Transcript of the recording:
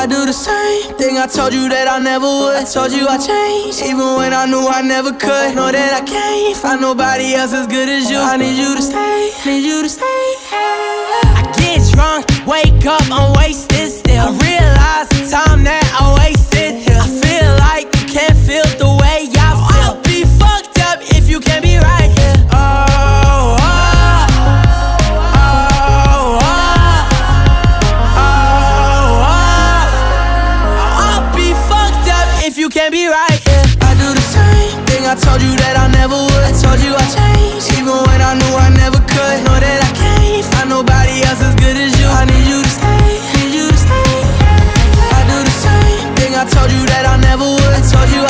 I do the same thing I told you that I never would. I told you I changed, even when I knew I never could. Know that I can't find nobody else as good as you. I need you to stay, need you to stay. I get drunk, wake up, I'm wasted still. I realize the time that I wasted here. I feel like you can't feel the way I feel. I'll be fucked up if you can't be right here. Oh, oh. You can't be right, yeah. I do the same thing I told you that I never would. I told you I changed, even when I knew I never could. Know that I can't find nobody else as good as you. I need you to stay, need you to stay. I do the same thing I told you that I never would. I told you I